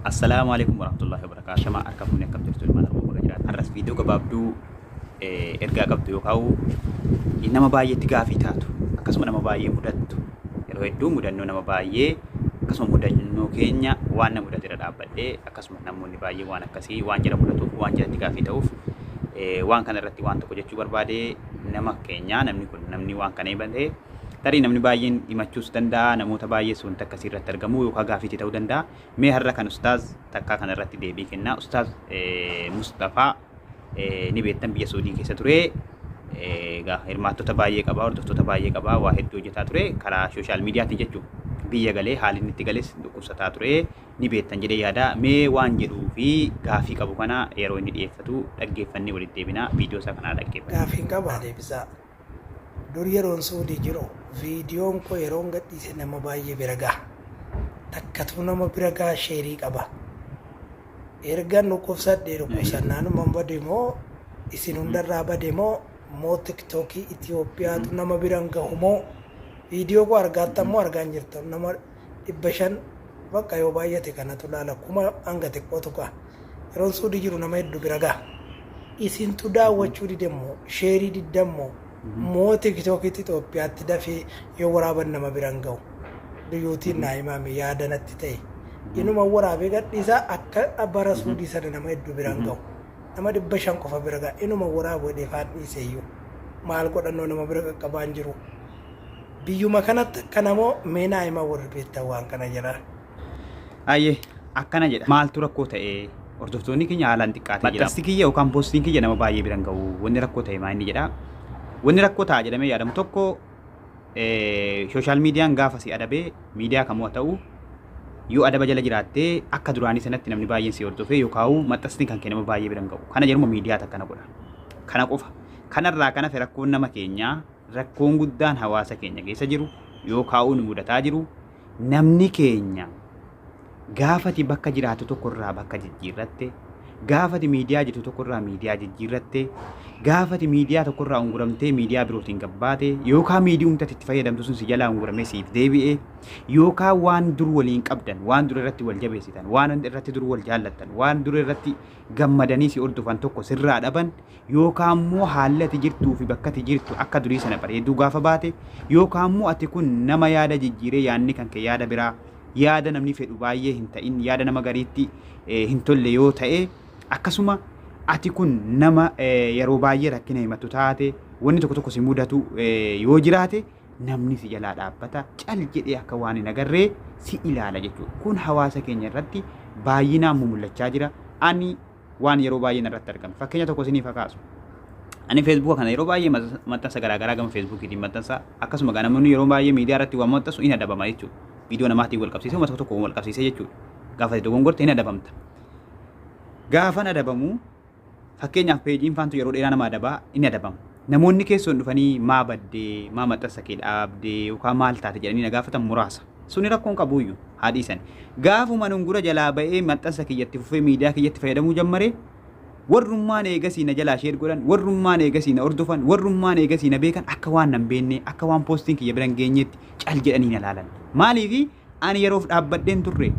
Assalamualaikum warahmatullahi wabarakatuh. Shama harka fuunee akkam jirtu ilmaan Oromoo baga jiraatan. Har'as viidiyoo gabaabduu ergaa qabdu yookaan nama baay'eetti gaafii taatu akkasuma nama baay'ee mudattu yeroo hedduu mudannoo nama baay'ee akkasuma mudannoo keenya waan nama mudatee dhaabbadhee akkasuma namoonni baay'ee waan akkasii waan jira mudatuuf waan jiratti gaafii ta'uuf waan kana irratti waan tokko jechuu barbaade nama keenya namni waan kana hibate tarii namni baay'een himachuus danda'a namoota baay'ee sun akkasii irratti argamu yookaan gaafii ta'uu danda'a. Mee har'a kan ustaaz takkaa kana irratti deebii kennaa. Ustaaz Mustafaa ni beektan biyya Saudii keessa ture. Hirmaattota baay'ee qabaa, hordoftoota baay'ee qabaa, waa hedduu hojjetaa ture karaa sooshaal miidiyaatiin jechuudha. Biyya galee haalli inni itti gales dhukkubsataa ture ni beektan jedhee yaada. Mee waan jedhuu fi gaafii qabu kana yeroo inni dhiyeeffatu dhaggeeffannee walitti deebinaa. Viidiyoo isaa kanaa dhaggeeffannaa. Gaafiin qabaa deebisaa. Dur yeroon Saudii jiru viidiyoon koo yeroon gadhiise nama baay'ee bira gaha. Takkatu nama bira gaha sheerii qaba. Erga dhukkubsadhee dhukkubsannaanuma bade moo isin hundarraa bade moo tiktookii Itoophiyaatu nama biraan gahu moo viidiyoo koo argaattan moo argaa hin jirtan nama 500 bakka yoo baay'ate kanatu laala kuma hanga xiqqootu gaha. Yeroon Saudii jiru nama hedduu bira gaha. Isintu daawwachuu didammoo sheerii didammoo moo tiktookii Itoophiyaatti dafee yoo waraaban nama biraan gahu. Biyyootiin naa himaame yaada natti ta'e. Inuma waraabee gadhiisaa akka bara Saudii sana nama hedduu biraan gahu. Nama 500 qofa bira gaha. Inuma waraabee dheefaan dhiiseeyyuu maal godhannoo nama bira qaqqabaan jiru. Biyyuma kanatti akka namoo mee naa himaa warri beektan waan kana jedha. Ayyee akkana jedha. Maaltu rakkoo ta'ee hordoftoonni keenya haalaan xiqqaatee jira. Maxxansi kiyya yookaan poostiin kiyya nama baay'ee biraan gahu. Wanni rakkoo ta'e maal inni jedha. Wanni rakkoo ta'a jedhamee yaadamu tokko sooshaal miidiyaan gaafa si adabee miidiyaa kamuu haa ta'u yoo adaba jala jiraattee akka duraanii sanatti namni baay'een si hordofee yookaan maxxansi kan kennama baay'ee biraan gahu. Kana jedhuma miidiyaa takkana godha. Kana qofa. Kanarraa kana rakkoon nama keenyaa rakkoon guddaan hawaasa keenya keessa jiru yookaan nu mudataa jiru namni keenya gaafati bakka jiraatu tokkorraa bakka jijjiirratte gaafati miidiyaa jirtu tokkorraa miidiyaa jijjiirratte gaafati miidiyaa tokkorraa unguramtee miidiyaa birootiin gabbaate yookaan miidiyumti itti fayyadamtu sun si jalaa unguramee siif deebi'e yookaan waan dur waliin qabdan waan dur irratti wal jabeessitan waan irratti dur wal jaallattan waan dur irratti gammadanii si hordofan tokko sirraa dhaban yookaan immoo haalli ati jirtuu fi bakka ati jirtu akka durii sana bareedduu gaafa baate yookaan immoo ati kun nama yaada jijjiiree yaadni kan kee yaada biraa yaada namni fedhu baay'ee hin ta'in yaada nama gariitti hin tolle yoo ta'e akkasuma ati kun nama yeroo baay'ee rakkina himatu taate wanni tokko tokko si mudatu yoo jiraate namni si jalaa dhaabbata cal jedhee akka waan hin agarree si ilaala jechuudha. Kun hawaasa keenya irratti baay'inaan mul'achaa jira. Ani waan yeroo baay'ee irratti argamu. Fakkeenya tokko isiniif kaasu. Ani feesbuuka kana yeroo baay'ee maxxansa garaagaraa gama feesbuukiitiin maxxansa akkasuma namoonni yeroo baay'ee miidiyaa irratti waan maxxansu hin adabama jechuudha. Viidiyoo namaatiin wal qabsiisee uummata tokko wal qabsiisee jechuudha. Gaafa itti dogongorte hin adabamta. Gaafan adabamu fakkeenyaaf peejiin faantu yeroo dheeraa nama adabaa inni adabamu. Namoonni keessoon dhufanii maa baddee maa maxxansa kee dhaabdee yookaan maal taate jedhanii na gaafatan muraasa. Suni rakkoon qabuuyyu haa dhiisan. Gaafuma nungura jalaa ba'ee maxxansa kiyyatti fufee miidiyaa kiyyatti fayyadamuu jammare warrummaan eegasii na jalaa sheer godhan warrummaan eegasii na hordofan warrummaan eegasii na beekan akka waan nan beenne akka waan poostiin kiyya biran geenyetti cal jedhanii na laalan. Maaliifi ani yeroof dhaabbadheen turre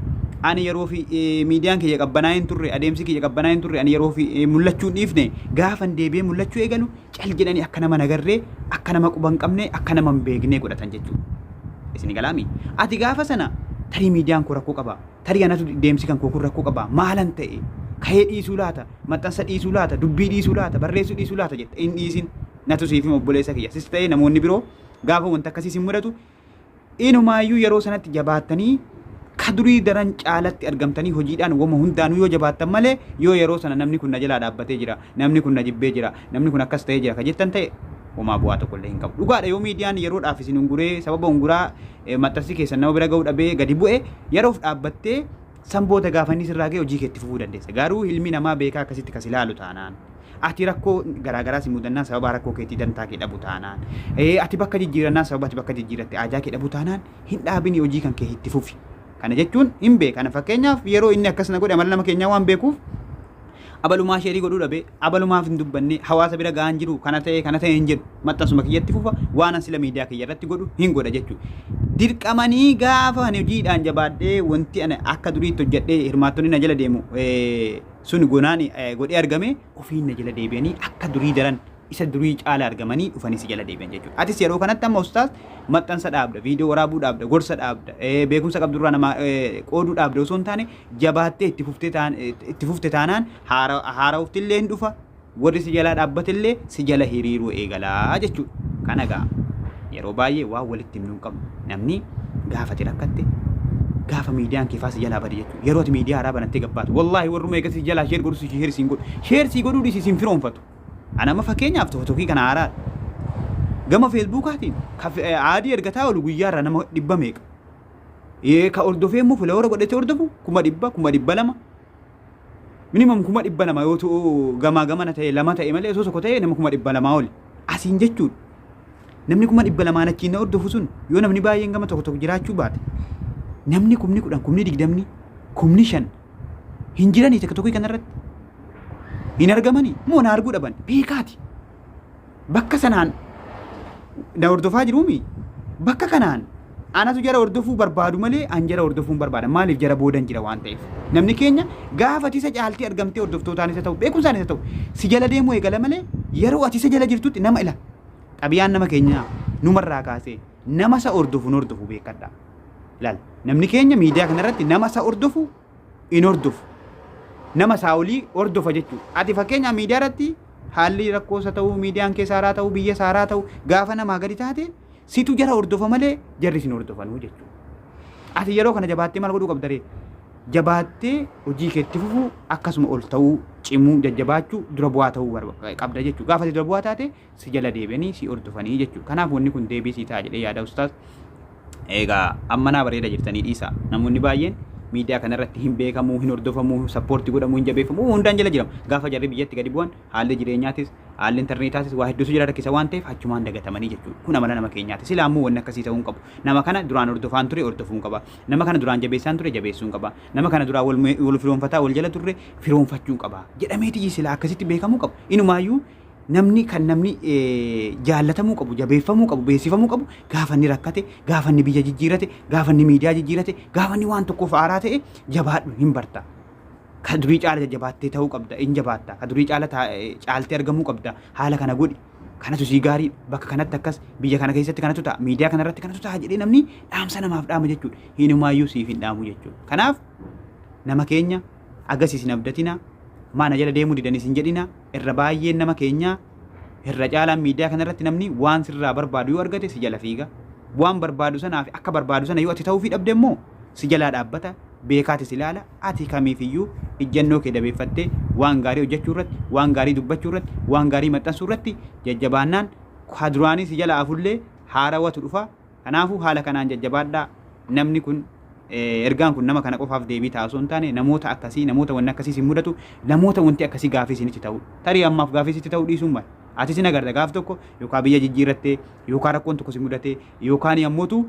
ani yeroo fi miidiyaan kiyya qabbanaa hin turre adeemsi kiyya qabbanaa hin turre ani yeroo fi mul'achuu dhiifne gaafan deebi'ee mul'achuu eegalu cal jedhanii akka nama nagarree akka nama quban qabne akka nama hin beeknee godhatan jechuudha. Isin galaami ati gaafa sana tarii miidiyaan koo rakkoo qaba tarii anatu deemsi kan koo kun rakkoo qaba maalan ta'e ka'ee dhiisuu laata maxxansa dhiisuu laata dubbii dhiisuu laata barreessuu dhiisuu laata jette hin dhiisin natu siif obboleessa kiyya sis ta'e namoonni biroo gaafa wanta akkasii sin mudatu inumaayyuu yeroo sanatti jabaattanii kadurii daran caalatti argamtanii hojiidhaan wama hundaanuu yoo jabaattan malee yoo yeroo sana namni kun na jalaa dhaabbatee jira namni kun na jibbee jira namni kun akkas ta'ee jira ka jettan ta'e homaa bu'aa tokko illee hin qabu. Dhugaadha yoo miidiyaan yeroodhaaf isin unguree sababa unguraa maxxansi keessan nama bira ga'uu dhabee gadi bu'e yeroof dhaabbattee sanboota gaafanii sirraa ga'e hojii keetti fufuu dandeessa. Garuu ilmi namaa beekaa akkasitti kas ilaalu taanaan ati rakkoo garaagaraa si mudannaan sababa rakkoo keetii dantaa kee dhabu taanaan ati bakka jijjiirannaan sababa ati bakka jijjiiratte ajaa kee dhabu taanaan hin dhaabini hojii kan kee itti fufi. Kana jechuun hin beekana fakkeenyaaf yeroo inni akkas na godhe amala nama keenyaa waan beekuuf abalumaa sheerii godhuu dhabe abalumaaf hin dubbanne hawaasa bira gahan jiru kana ta'e hin jedhu maxxansuma kiyyatti fufa waan sila miidiyaa kiyya irratti godhu hin godha jechuudha. Dirqamanii gaafa ani hojiidhaan jabaadhee wanti ani akka duriitti hojjedhee hirmaattonni na jala deemu sun gonaan godhee argame ofiin na jala deebi'anii akka durii daran isa durii caala argamanii dhufanii si jala deebi'an jechuudha. Atis yeroo kanatti amma ustaas maxxansa dhaabda, viidiyoo waraabuu dhaabda, gorsa dhaabda, beekumsa qabdurraa nama qooduu dhaabda osoo hin taane jabaattee itti fufte taanaan haara'uuftillee hin dhufa warri si jalaa dhaabbatillee si jala hiriiruu eegalaa jechuudha. Kana gaa yeroo baay'ee waan walitti himnuu qabnu namni gaafate rakkatte gaafa miidiyaan kee faas jalaa bade jechuudha. Yeroo ati miidiyaa haaraa banattee gabbaatu wallaahi warruma eeggatti jalaa sheer godhu sheer siin godhu sheer sii godhuu dhiisi siin firoonfatu. Anama fakkeenyaaf tokko kana haaraa gama feesbuukaatiin aadii ergataa oolu guyyaarra nama 100 meeqa ka ordofee immoo filoora godhatee ordofu 1,200 minimum 200 yoo ta'u gamaa gamana ta'e lama ta'e malee osoo tokko ta'e nama 200 oli asiin jechuudha. Namni 200 achiin ordofu sun yoo namni baay'een gama tokko jiraachuu baate namni 10,000 20,000 5,000 hin jiranii tokko kanarratti. Hin argamanii moo na arguu dhaban beekaati bakka sanaan na hordofaa jiruumi bakka kanaan anatu jara hordofuu barbaadu malee an jara hordofuun barbaada maaliif jara boodan jira waan ta'eef namni keenya gaafa ati isa caaltee argamtee hordoftootaan isa ta'u beekumsaan isa ta'u si jala deemuu eegala malee yeroo ati isa jala jirtutti nama ila xabiyaan nama keenya numarraa kaasee nama isa hordofu beekadha ilaal namni keenya miidiyaa kanarratti nama isa hordofu in hordofu nama saawulii hordofa jechuudha. Ati fakkeenyaaf miidiyaa irratti haalli rakkoosa ta'uu miidiyaan keessa haaraa ta'uu biyya saaraa ta'uu gaafa namaa gadi taate situ jara hordofa malee jarri sin hordofanuu jechuudha. Ati yeroo kana jabaattee maal godhuu qabda ree? Jabaattee hojii keetti fufuu akkasuma ol ta'uu cimuu jajjabaachuu dura bu'aa ta'uu qabda jechuudha. Gaafa dura bu'aa taate si jala deebi'anii si hordofanii jechuudha. Kanaaf wanni kun deebii sii ta'a jedhee yaada ustaas. Egaa amma naa bareeda jirtanii dhiisa namoonni baay'een miidiyaa kanarratti hin beekamu hin hordofamu sappoortii godhamu hin jabeeffamu hundaan jala jiramu gaafa jarri biyyatti gadi bu'an haalli jireenyaatis haalli intarneetaatis waa hedduutu jira rakkisa waan ta'eef achumaan dagatamanii jechuudha. Kun amala nama keenyaati. Silaa ammoo wanni akkasii ta'uu hin qabu. Nama kana duraan hordofaan ture hordofuu hin qaba. Nama kana duraan jabeessaan ture jabeessuu hin qaba. Nama kana duraan wal firoonfataa wal jala turre firoonfachuu hin qaba. Jedhameeti silaa akkasitti beekamuu qabu. Inumaayyuu namni kan namni jaallatamuu qabu jabeeffamuu qabu beeksifamuu qabu gaafa inni rakkate gaafa inni biyya jijjiirate gaafa inni miidiyaa jijjiirate gaafa inni waan tokkoof haaraa ta'e jabaadhu hin barta. Ka durii caala jabaattee ta'uu qabda hin jabaatta. Ka durii caala caaltee argamuu qabda haala kana godhi. Kanatu sii gaarii bakka kanatti akkas biyya kana keessatti kanatu ta'a miidiyaa kanarratti kanatu ta'a jedhee namni dhaamsa namaaf dhaama jechuudha. Hinumaayyuu siif hin dhaamu jechuudha. Kanaaf nama keenya agarsiisin abdatina. Maana jala deemuu didanis hin jedhina irra baay'een nama keenya irra caalaan miidiyaa kanarratti namni waan sirraa barbaadu yoo argate si jala fiiga waan barbaadu sanaaf akka barbaadu sana yoo ati ta'uu fi dhabde immoo si jalaa dhaabbata beekaatis ilaala ati kamiifiyyuu ijjannoo kee dabeeffattee waan gaarii hojjechuu irratti waan gaarii dubbachuu irratti waan gaarii maxxansuu irratti jajjabaannaan duraanii si jala afullee haarawatu dhufa. Kanaafuu haala kanaan jajjabaadhaa namni kun ergaan kun nama kana qofaaf deebii ta'a osoo hin taane namoota akkasii namoota wanni akkasii sin mudatu namoota wanti akkasii gaafii sinitti ta'u tarii ammaaf gaafii sitti ta'uu dhiisuun mala ati sin agarta gaaf tokko yookaan biyya jijjiirrattee yookaan rakkoon tokko si mudate yookaan ammootu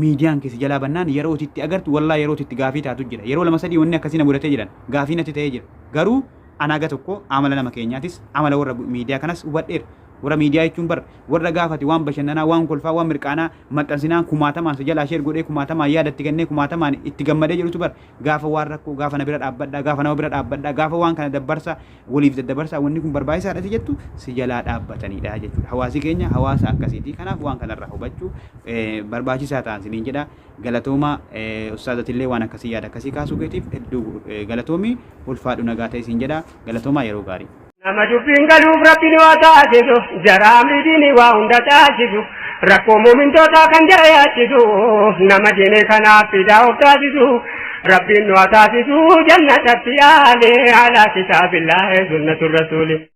miidiyaan keessi jalaa bannaan yeroo itti agartu wallaa yeroo itti gaafii taatu jira yeroo lama sadii wanni akkasii na mudatee jiran gaafii natti ta'ee jira garuu anaaga tokko amala nama keenyaatis amala warra miidiyaa kanas hubadheera. Warra miidiyaa jechuun bar warra gaafate waan bashannanaa waan kolfaa waan mirqaanaa maxxansinaan kumaatamaan si jalaa sheer godhee kumaatamaan yaadatti kennee kumaatamaan itti gammadee jirutu bar gaafa waan rakkoo gaafa na bira dhaabbadhaa gaafa nama bira dhaabbadhaa gaafa waan kana dabbarsa waliif daddabarsaa wanni kun barbaachisaadha jettu si jalaa dhaabbatanidha jechuudha. Hawaasi keenya hawaasa akkasiiti. Kanaaf waan kanarraa hubachuu barbaachisaa ta'an siniin jedha. Galatooma ustaazatillee waan akkasii yaada akkasii kaasuu keetiif hedduu galatoomi ulfaadhu nagaa ta'e siin jedha. Galatoomaa yeroo gaarii. Nama dubbiin galuuf rabbiin waa taasisu jaraamni diini waa hunda taasisu rakkoo muumintoota kan jayaachisu nama diine kanaaf fidaa of taasisu rabbiin waa taasisu jannatatti yaale ala kitaabillaahi sunnatu rasuuli.